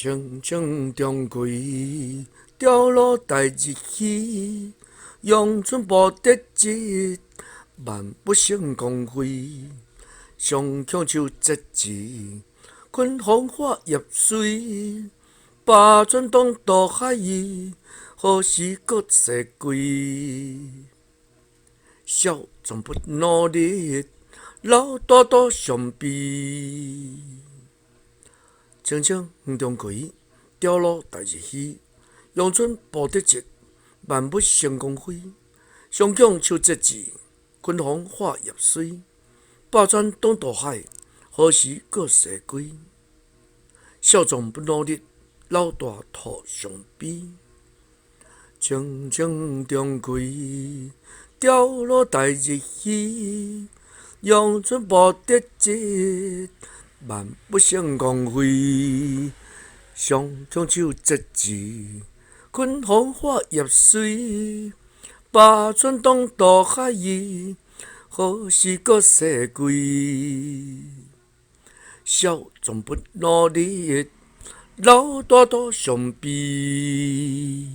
清清中归，掉落大日去，阳春布得志，万不胜光辉。上强手折枝，困风化叶水，巴船东渡海移，何时搁西归？少壮不努力，老大都伤悲。清清园中葵，掉落大日稀。阳春布得志，万物生光辉。上强手折枝，昆风化叶水。巴船东渡海，何时搁西归？少壮不努力，老大徒伤悲。清清中葵，掉落大日稀。阳春布得志，万不胜光辉。上强手折枝，昆风化叶水。巴船东渡海移，何时搁西归？少壮不努力，老大都伤悲。